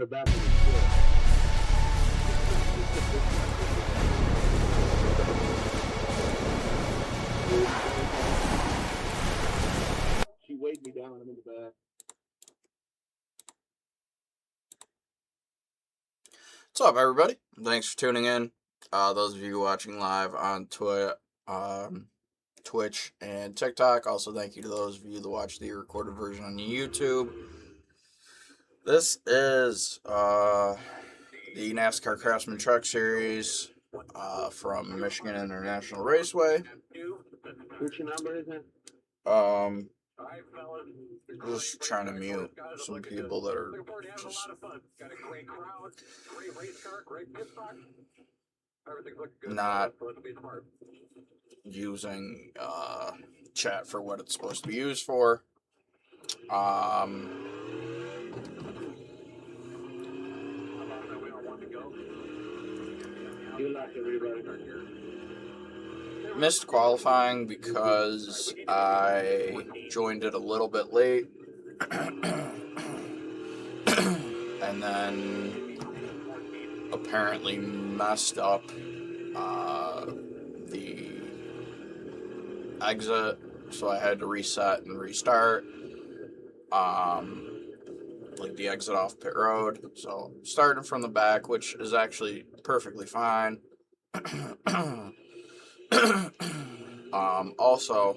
back of the ship. She weighed me down. I'm in the back. What's up, everybody? Thanks for tuning in. Those of you watching live on Twitch and TikTok. Also, thank you to those of you that watch the recorded version on YouTube. This is the NASCAR Craftsman Truck Series from Michigan International Raceway. Which number is it? Just trying to mute some people that are just not using chat for what it's supposed to be used for. Missed qualifying because I joined it a little bit late. And then apparently messed up the exit, so I had to reset and restart. Like the exit off pit road. So started from the back, which is actually perfectly fine. Also,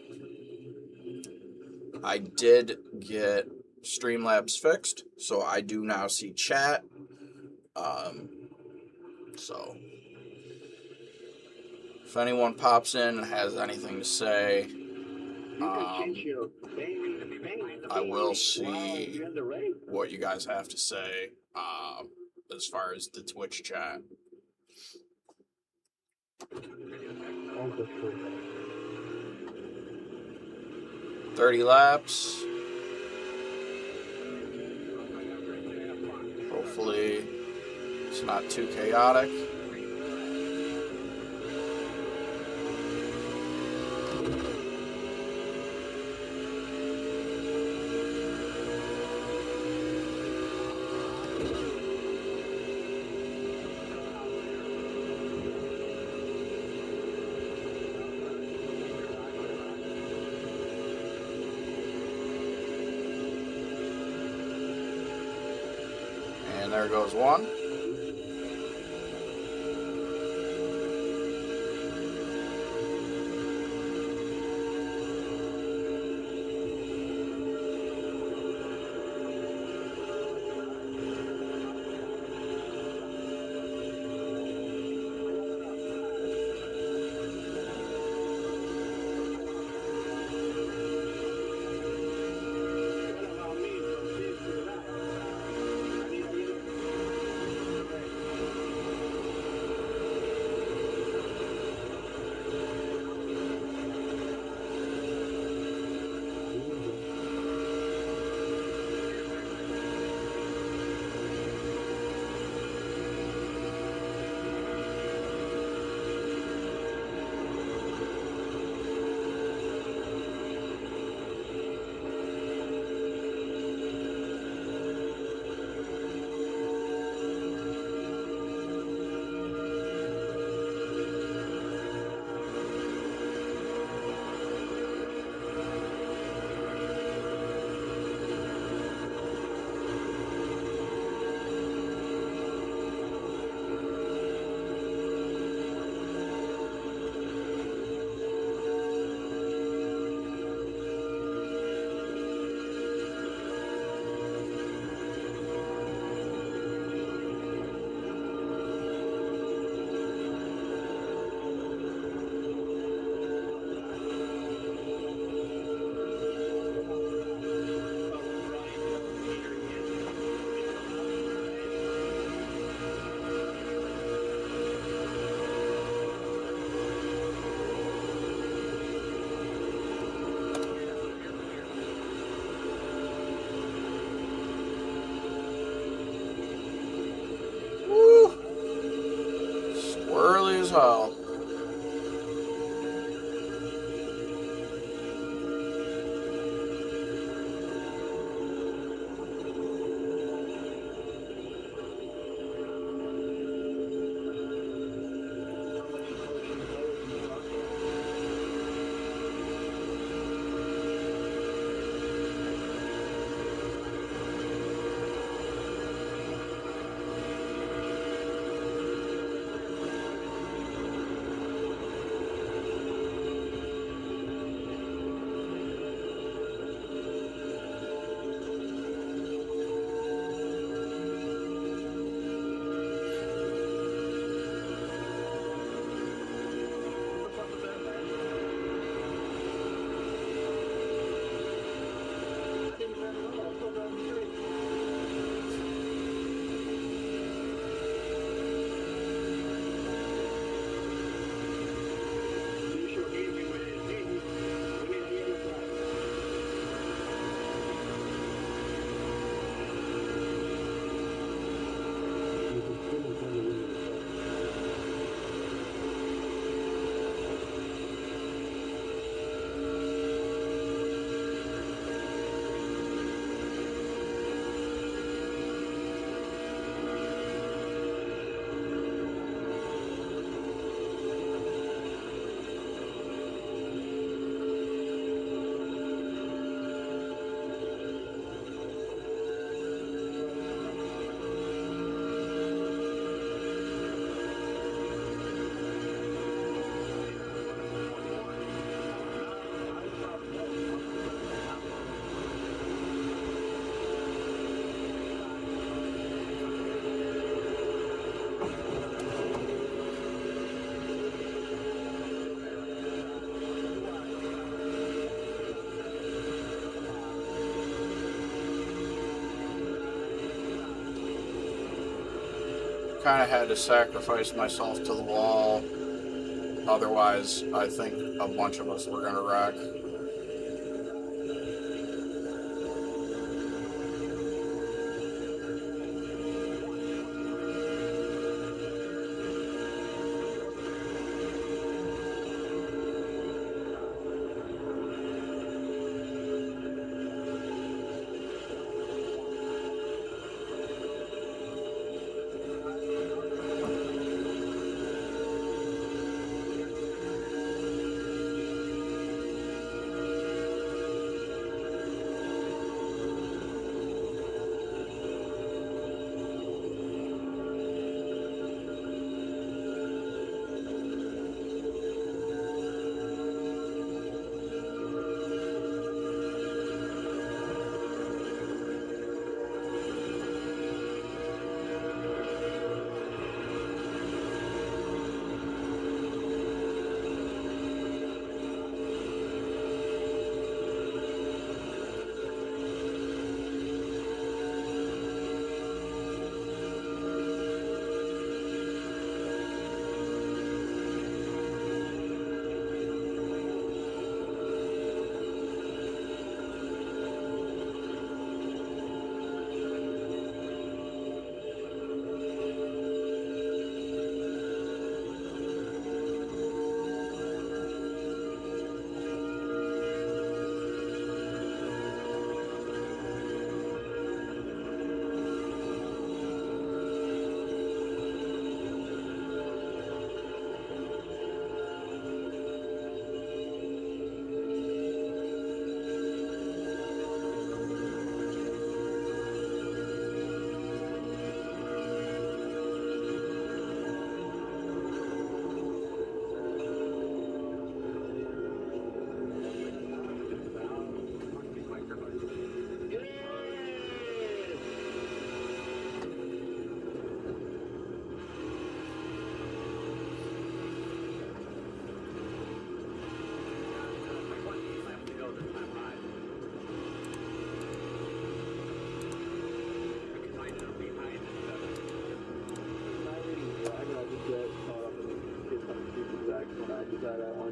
I did get Streamlabs fixed, so I do now see chat. So if anyone pops in and has anything to say, I will see what you guys have to say as far as the Twitch chat. 30 laps. Hopefully it's not too chaotic. And there goes one. kind of had to sacrifice myself to the wall. Otherwise, I think a bunch of us were going to wreck.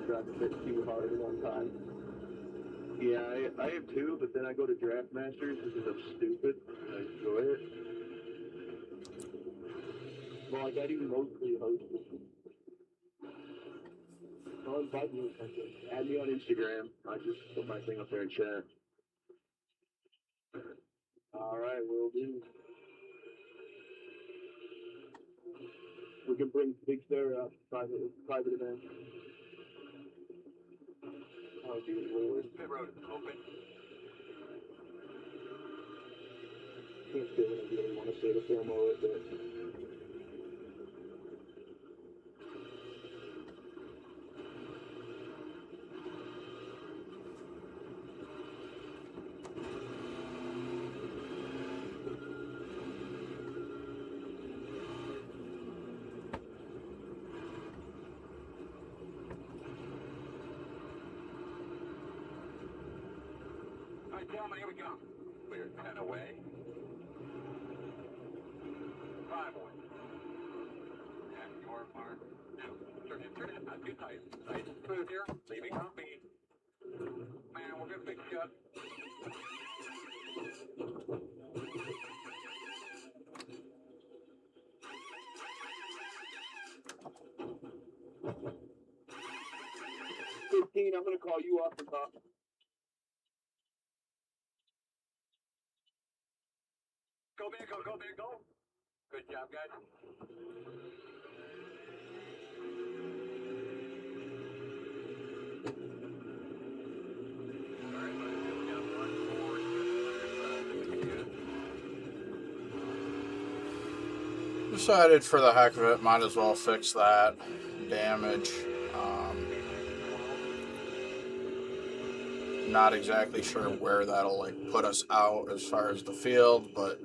Drive a bit too hard at one time. Yeah, I have too, but then I go to Draft Masters because I'm stupid and I enjoy it. Well, like I do mostly hosting. I'll invite you. Add me on Instagram. I just put my thing up there in chat. All right, will do. We can bring Big Star up, private event. Oh, dude, Lord. Pit road open. Can't say what I really want to say to film all it, but. All right, gentlemen, here we go. We're 10 away. 5 away. And your mark. Turn it. Not too tight. Nice and smooth here. Leaving on speed. Man, we're going to big shot. I'm going to call you off the top. Go, man, go, man, go. Good job, guys. Decided for the heck of it, might as well fix that damage. Not exactly sure where that'll like put us out as far as the field, but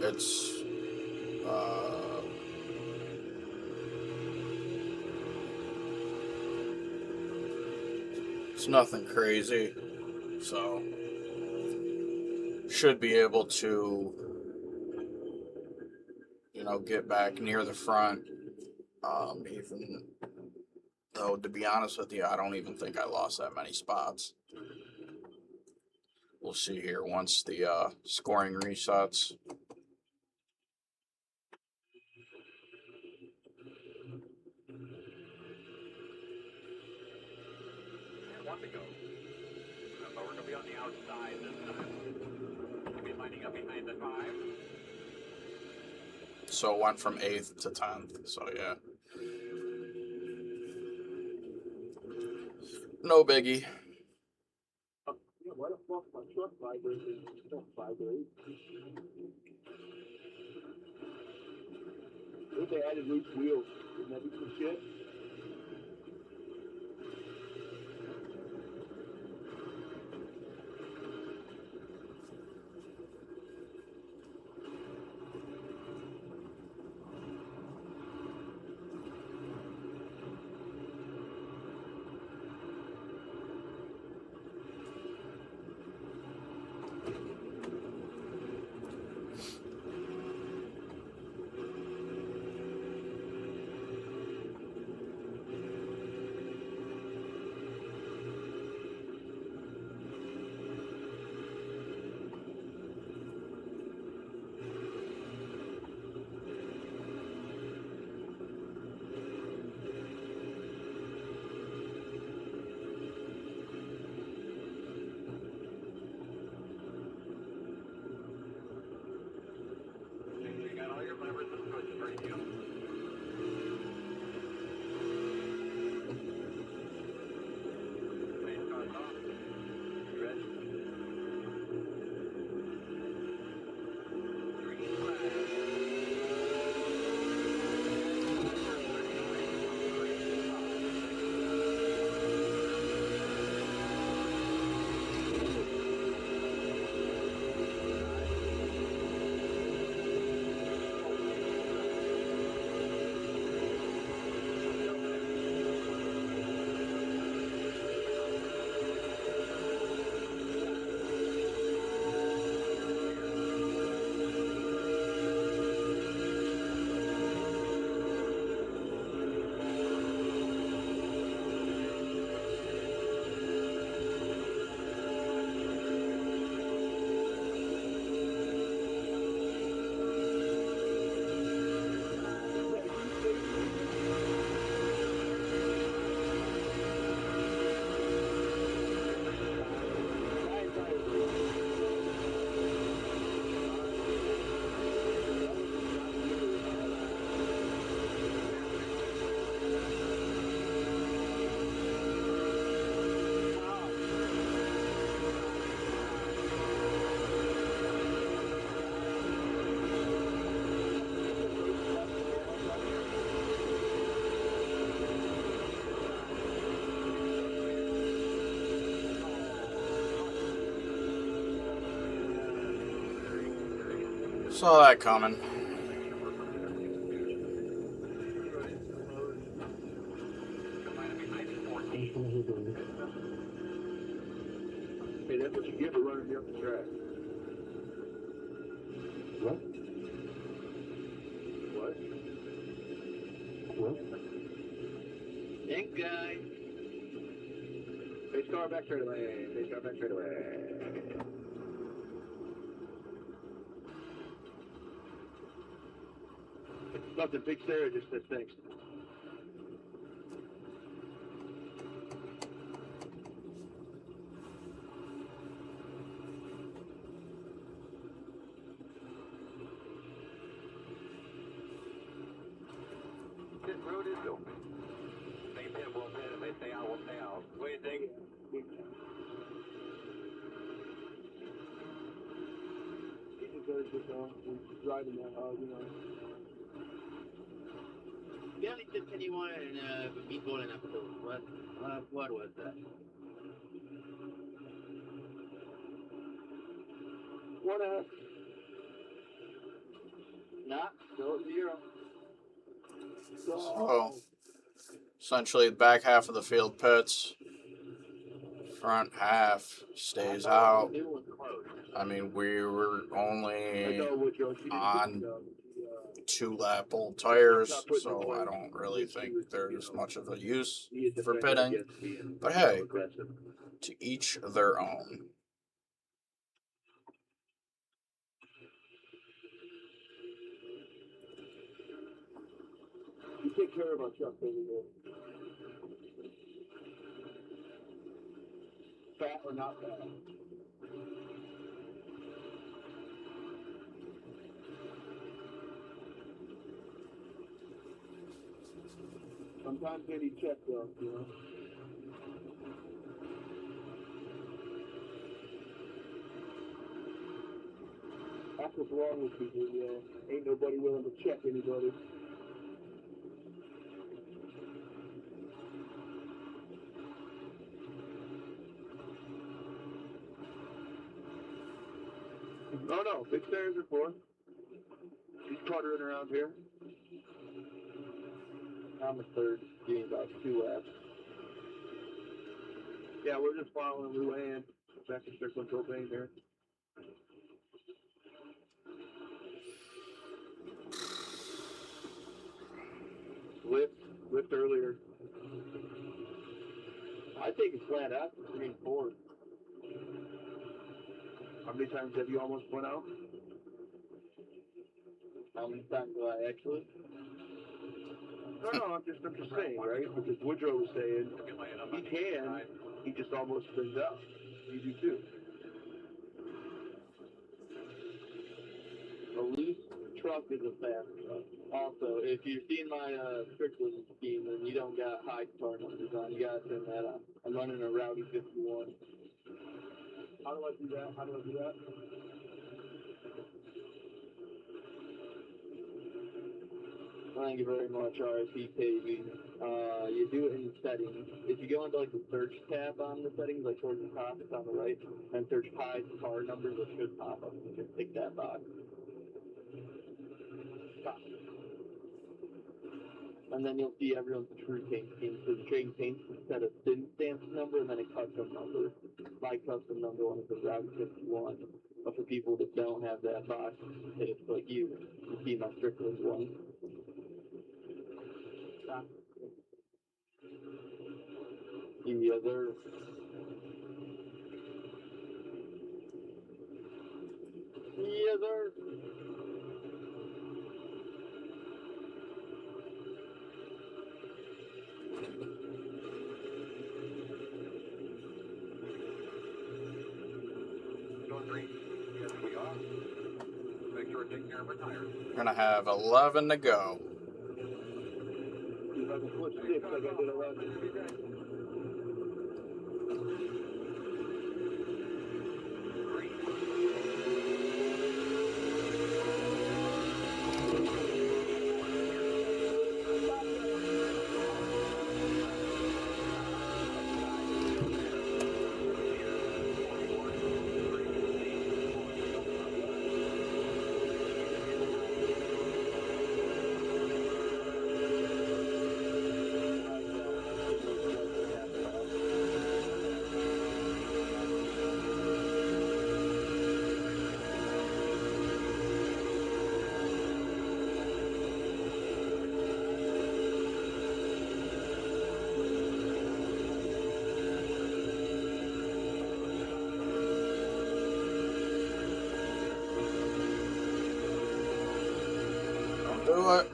it's it's nothing crazy, so should be able to get back near the front. Even though, to be honest with you, I don't even think I lost that many spots. We'll see here once the scoring resets. And 1 to go. So we're going to be on the outside this time. We'll be lining up behind the 5. So it went from 8th to 10th. So yeah. No biggie. Yeah, why the fuck my truck vibrating? Don't vibrate. What if they added loose wheels? Wouldn't that be some shit? You got all your levers and switches right here. Main car's off. You ready? Green flag. Saw that coming. Hey, that's what you get for running me up the track. What? What? What? Thank guy. Face car back straight away. Face car back straight away. Nothing. Big Sarah just said thanks. This road is open. They said we'll pay. If they say out, we'll say out. What do you think? He deserves it though. He's driving that hard, you know. The only tip anyone meatball in episode. What was that? What a... Nah, still at 0. So essentially, the back half of the field pits. front half stays out. I mean, we were only on 2-lap old tires, so I don't really think there's much of a use for pitting. But hey, to each their own. You take care of our truck over there. Fat or not fat? Sometimes they need check though, you know. That's what's wrong with people, yeah. Ain't nobody willing to check anybody. Oh no, big stairs are for. He's puttering around here. I'm a third, getting about 2 laps. Yeah, we're just following Lou Ann. Back to Strickland propane here. Lift earlier. I think it's flat out, 3 and 4. How many times have you almost went out? How many times do I actually? No, I'm just saying, right? Because Woodrow was saying he just almost spins out. You do too. A loose truck is a fast truck. Also, if you're seeing my Strickland scheme, then you don't got high car numbers on. You gotta turn that on. I'm running a Rowdy 51. How do I do that? Thank you very much, RIP Paving. You do it in settings. If you go into like the search tab on the settings, like towards the top, it's on the right, and search high car numbers, it should pop up. You just tick that box. Stop. And then you'll see everyone's true paint scheme. So the trading paint set a SIN stamp number and then a custom number. My custom number one is the Rowdy 51. But for people that don't have that box, it's like you see my Strickland one. Yes, sir. Yes, sir. Going green. Yes, we are. Make sure to take care of our tires. We're gonna have 11 to go. See if I can flip 6 like I did 11. Don't do it.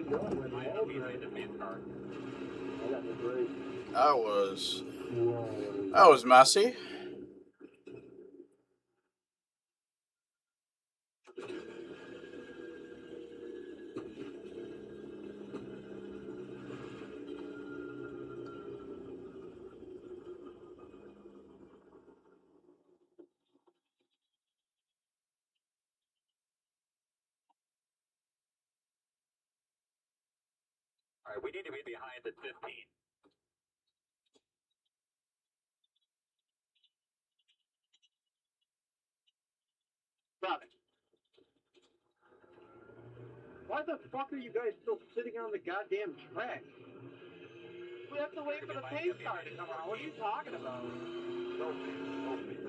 behind the main car. That was great. That was messy. All right, we need to be behind at 15. Stop it. Why the fuck are you guys still sitting on the goddamn track? We have to wait for the pace car to come out. What are you talking about? No fear, no fear.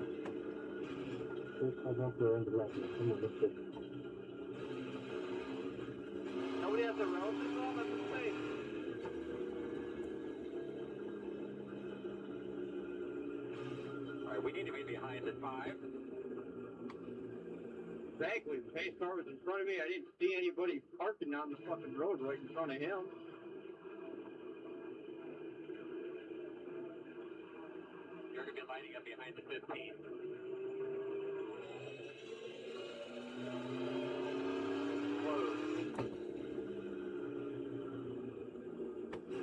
Nobody has the road control? That's insane. All right, we need to be behind at 5. Exactly. The pace car was in front of me. I didn't see anybody parking on the fucking road right in front of him. You're going to be lining up behind the 15.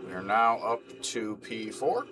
We are now up to P4.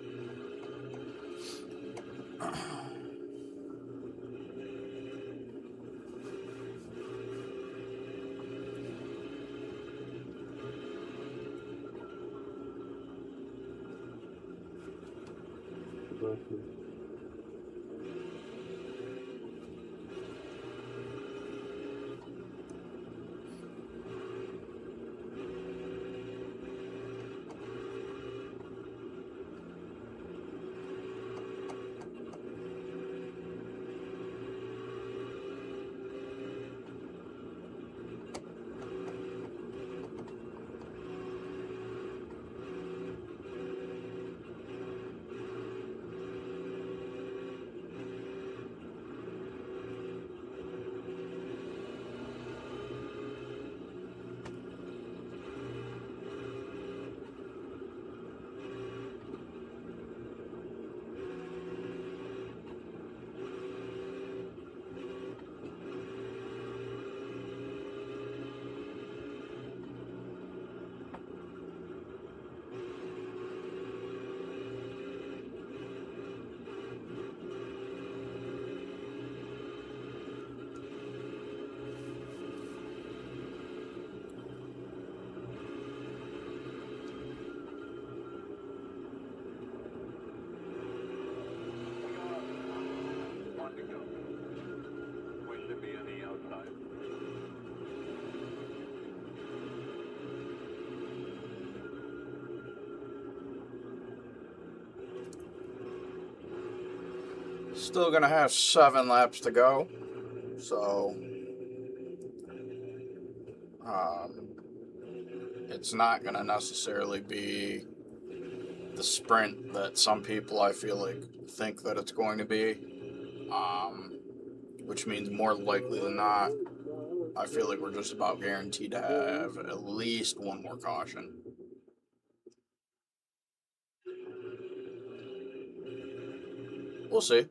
One to go. We should be on the outside. Still gonna have 7 laps to go. So it's not gonna necessarily be the sprint that some people I feel like think that it's going to be. Which means more likely than not, I feel like we're just about guaranteed to have at least one more caution. We'll see.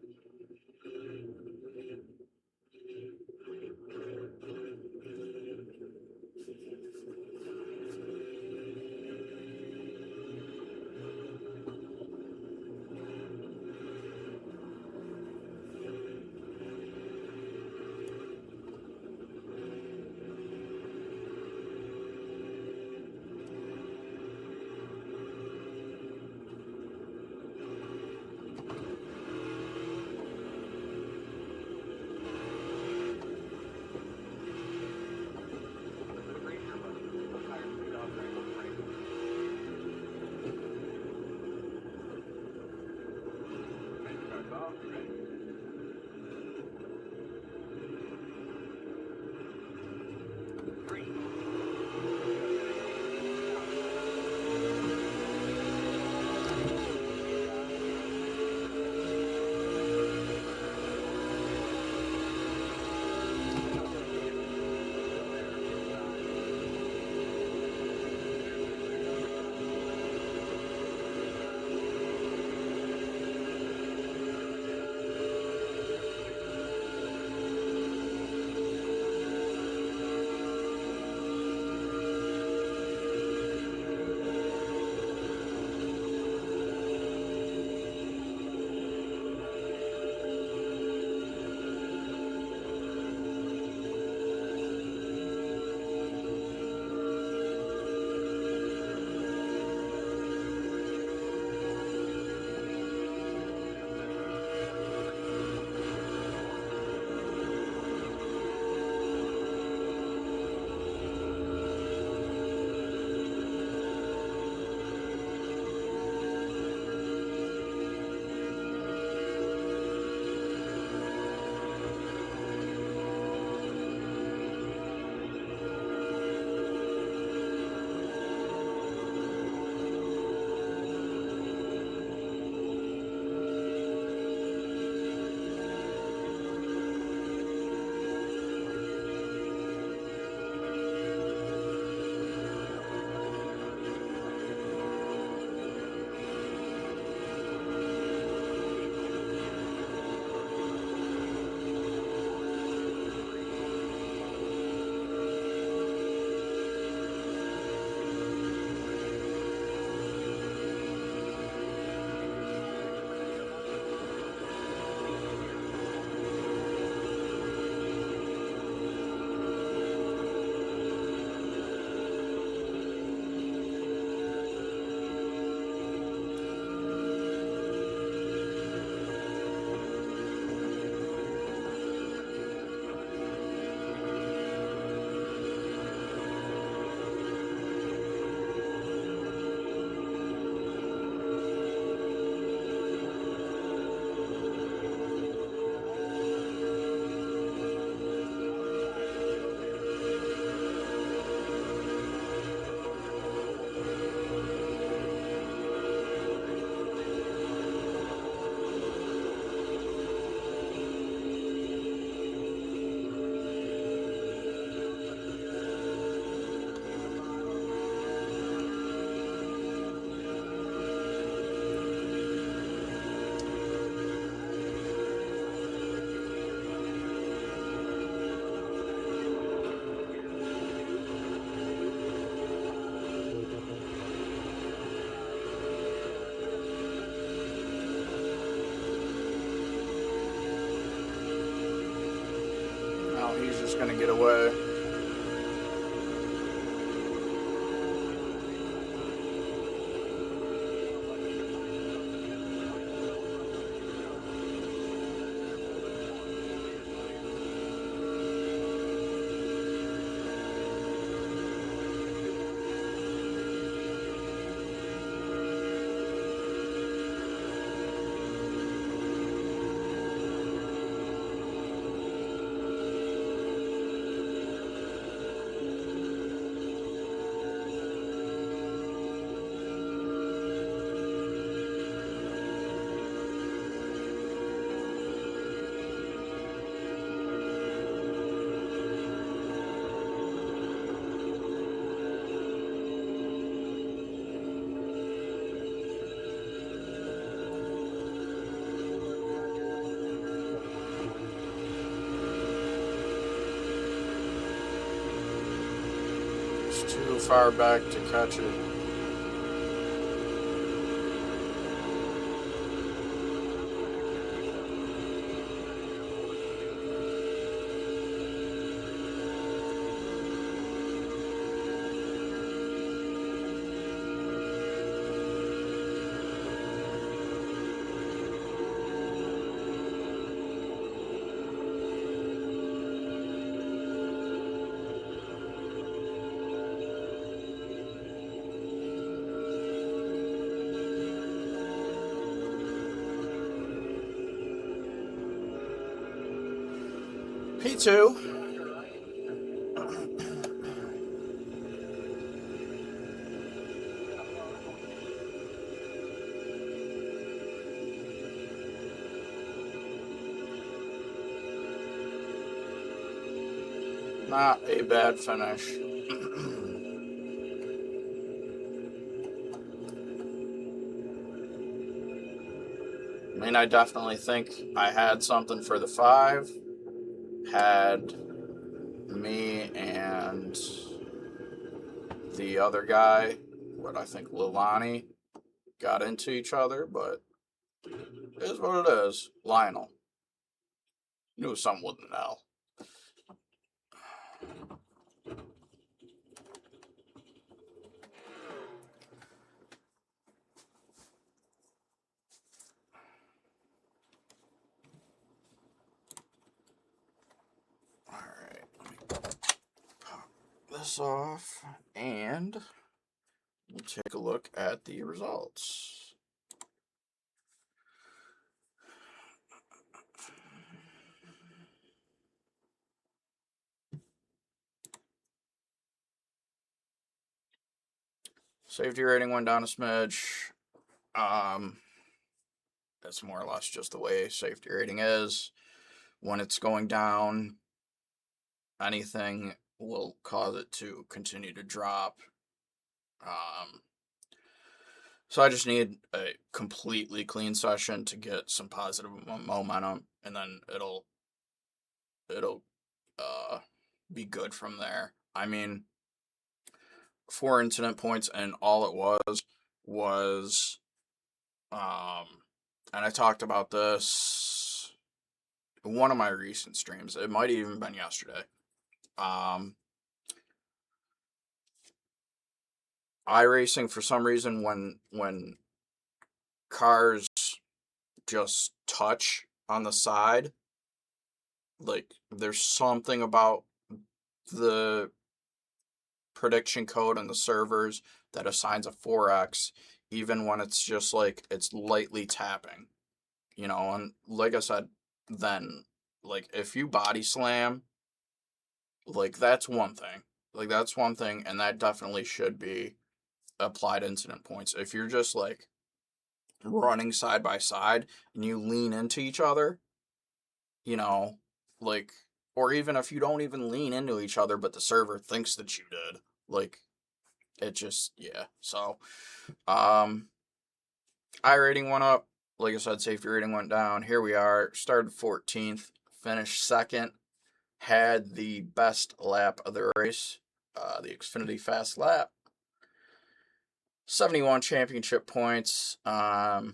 just gonna get away. It's too far back to catch it. P2. Not a bad finish. I mean, I definitely think I had something for the 5. Had me and the other guy, what I think Lilani, got into each other, but it is what it is. Lionel. Knew something with an L. Alright, let me pop this off and we'll take a look at the results. Safety rating went down a smidge. That's more or less just the way safety rating is. When it's going down, anything will cause it to continue to drop. So I just need a completely clean session to get some positive momentum, and then it'll be good from there. I mean, 4 incident points, and all it was and I talked about this in one of my recent streams. It might have even been yesterday. iRacing, for some reason, when cars just touch on the side, like, there's something about the prediction code and the servers that assigns a 4x, even when it's just like it's lightly tapping, you know. And like I said, then, like, if you body slam, like, that's one thing. Like, that's one thing, and that definitely should be applied incident points. If you're just, like, running side by side and you lean into each other, you know, like, or even if you don't even lean into each other, but the server thinks that you did, like, it just, yeah. So, I rating went up. Like I said, safety rating went down. Here we are. Started 14th, finished 2nd. Had the best lap of the race, the Xfinity Fast Lap. 71 championship points. That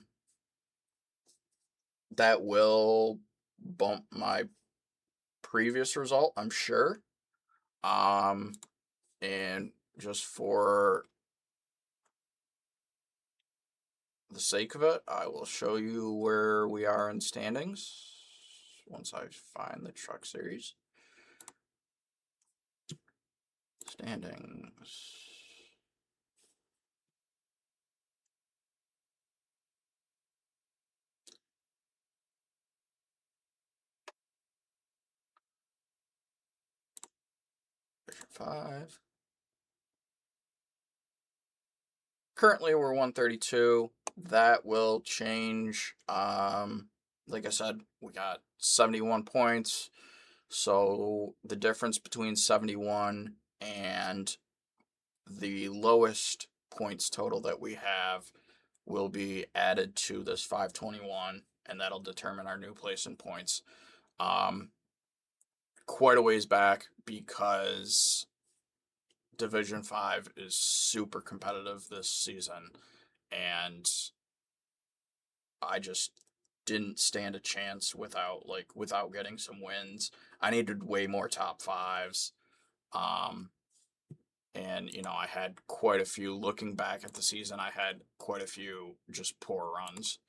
will bump my previous result, I'm sure. And just for the sake of it, I will show you where we are in standings once I find the truck series. Standings. Division 5. Currently, we're 132. That will change. Like I said, we got 71 points. So the difference between 71 and the lowest points total that we have will be added to this 521, and that'll determine our new place in points. Quite a ways back, because Division 5 is super competitive this season, and I just didn't stand a chance without getting some wins. I needed way more top fives. And I had quite a few, looking back at the season, I had quite a few just poor runs.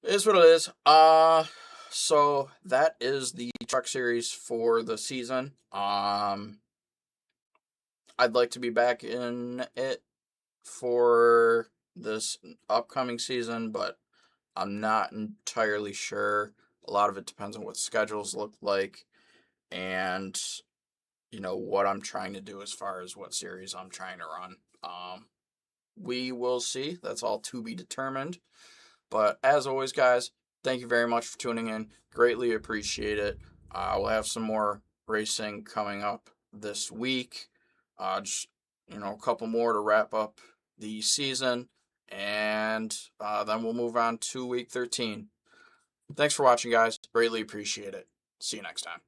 It is what it is. So that is the truck series for the season. I'd like to be back in it for this upcoming season, but I'm not entirely sure. A lot of it depends on what schedules look like, and what I'm trying to do as far as what series I'm trying to run. We will see. That's all to be determined. But as always, guys, thank you very much for tuning in. Greatly appreciate it. We'll have some more racing coming up this week. Just a couple more to wrap up the season, and then we'll move on to week 13. Thanks for watching, guys. Greatly appreciate it. See you next time.